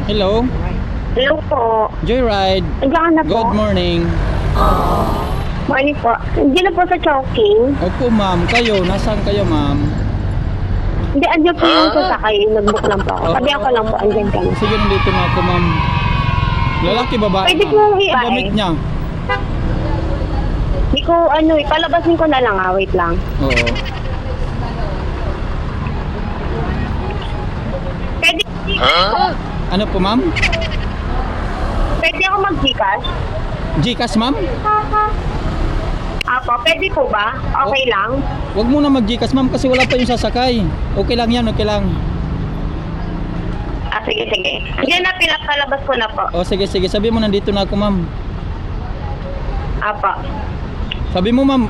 Hello? Hello po. Joyride. Andiyan na po. Good morning. Morning po. Hindi na po sa Chowking. Opo, ma'am. Kayo, nasaan kayo, ma'am? Hindi, andiyan po yung sasakay. Nag-book lang po ako. Sabi ako lang po, andiyan ka na. Sige, nandito na ako, ma'am. Lalaki, babae, Pwede ma'am. kong i-ay. Gamit niya. Hindi ko, palabasin ko na lang wait lang. Oo. Pwede, Ano po, ma'am? pwede ako mag-Gcash? Gcash, ma'am? Apo, pwede po ba? Okay lang? Huwag mo na mag-Gcash, ma'am, kasi wala pa yung sasakay. Okay lang yan, okay lang. Ah, sige. Andiyan na, pinapalabas ko na po. O, sige. Sabi mo, nandito na ako, ma'am. Apo. Sabi mo, ma'am.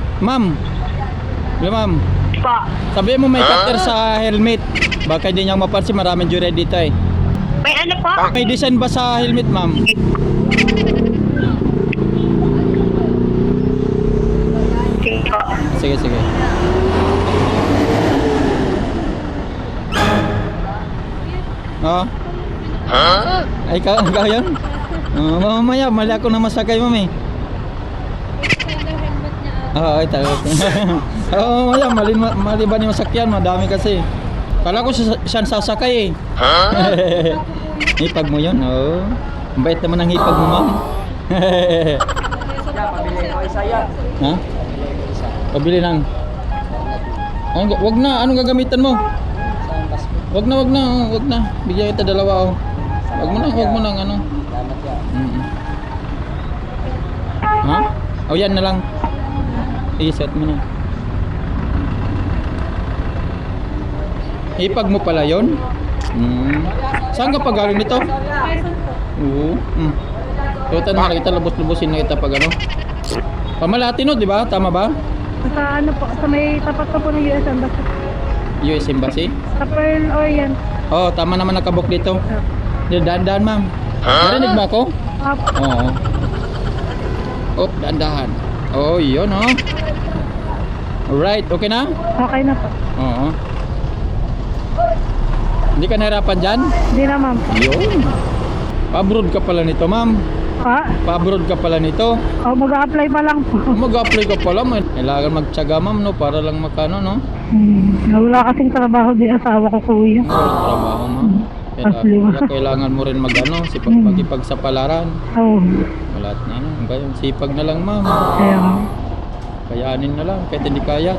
Hello, ma'am. Po. Sabi mo, may cutter sa helmet. Baka hindi niya mapansin, maraming joyride dito eh. May ano po? May design ba sa helmet, ma'am? Sige po. Sige. Oh. Ay, ikaw yan? Mamaya, mali ako na masakay, mami. Oo, ay talaga. Oo, mamaya, mali ba yung masakyan? Madami kasi. Kala ko siya sasakay eh. Hipag mo yun, oo. Ang bait naman ang hipag mo, ma'am. Ha? Pabili ng... Wag na, anong gagamitan mo? Wag na. Bigyan kita dalawa, oh. Wag mo na, ano. Ha? O yan na lang. I-set mo na. Ipag mo pala yon. Saan ka pa galing nito? Oo. Tutan na kita, lubos-lubosin na kita pag ano. Pamalati no, di ba? Tama ba? Sa ano po, sa may tapat ko po ng US Embassy. US Embassy? Sa Pearl Orient. Oh, tama naman nakabok dito. Dahan-dahan, ma'am. Narinig ba ako? Oo. Oh, dahan-dahan. Oh, yun, oh. Alright, okay na? Okay na po. Oo. Hindi ka nahirapan dyan? Hindi na ma'am. Yun. Pa-abroad ka pala nito, ma'am. Ha? Pa-abroad ka pala nito. O mag-a-apply pa lang po. Mag-apply ka pala, man. Kailangan magtyaga, ma'am, no? Para lang makano, no? Wala kasing trabaho di asawa ko kuya. Walang trabaho, ma'am. Kailangan mo rin mag-ano, pagipagsapalaran. Oo. Wala na, no? Kaya sipag na lang, ma'am. Kaya Kayaanin na lang, kahit hindi kaya.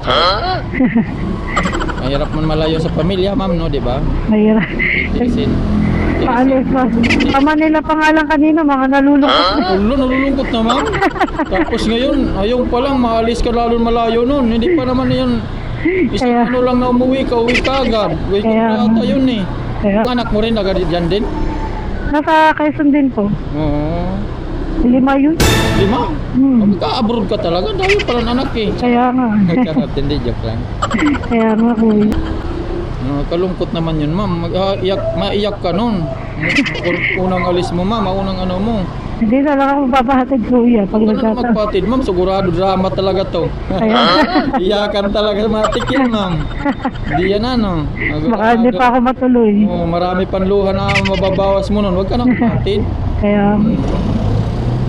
Mahirap man malayo sa pamilya, ma'am, no? Di ba? mahirap. Tiisin. Paalis pa. Tama nila pangalan kanina, mga nalulungkot. Ulo, nalulungkot na, ma'am. Tapos ngayon, ayaw pa lang, maalis ka lalo malayo nun. Hindi pa naman yun. Isang Kaya- ano lang na umuwi ka agad. Uwi ka Kaya- na ata yun eh. Kaya, Ang anak mo rin, agad dyan din? nasa Quezon din po. Oo. 5 yun. 5? Hmm. Ka-abroad ka talaga, dahil pala anak eh. Kaya nga. Charot, hindi, joke lang. Kaya nga kuya. Kalungkot naman yun, ma'am. Maiyak ka nun. Unang alis mo, ma'am. Unang ano mo. Hindi na lang ako papahatid kuya pag Huwag ka na nagkataon. magpatid, ma'am. Sigurado drama talaga to. Kaya, Iyakan talaga matik yan, ma'am. Hindi yan ano. baka hindi pa ako matuloy. Oh, marami pang luha na mababawas mo nun. Huwag ka na magpatid. Kaya,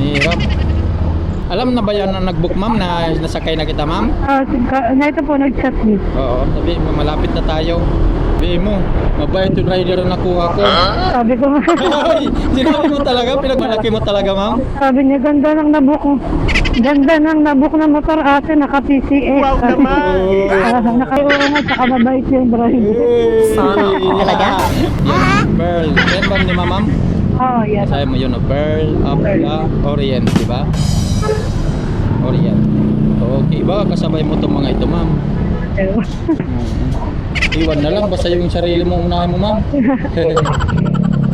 Hirap. Alam na ba yan na nag-book, ma'am, na nasakay na kita, ma'am? na ito po nag-chat din. Oo, sabi mo, malapit na tayo. Sabi mo, mabait yung rider na nakuha ko. Sabi ko nga, Ay, sinabi mo talaga, pinagmalaki mo talaga, ma'am? sabi niya, ganda ng nabook ko. Ganda ng nabook na motor ate, naka-PCX. Wow naman! Nakaiwa nga, saka mabait yung driver. Talaga? Yan, Pearl. Yan ba ni ma'am? Oo, yes. Sabi mo yun, Pearl of the Orient, di ba? Orient. Okay, baka kasabay mo itong mga ito, ma'am. Iwan na lang, basta yung sarili mo unahin mo, ma'am.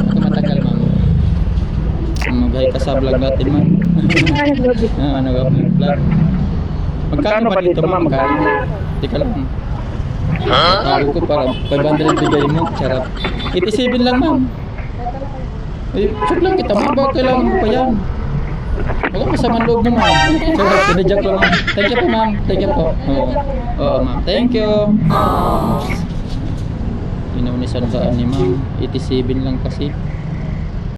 Ako matagal, ma'am. Maghay ka sa vlog natin, ma'am. Ano ka, vlog? Magkano ba dito, ma'am? Hindi ka lang. Tawag ko para 500 bigay mo. Charap. 87 lang, ma'am. Eh, check lang kita, ma'am. Baka kailangan mo pa yan. Baka masama loob mo, ma'am. Charap, tinadyak lang, ma'am. Thank you po, ma'am. Thank you po. Oo, ma'am. Thank you. Inaunisan saan ni ma'am. 87 lang kasi.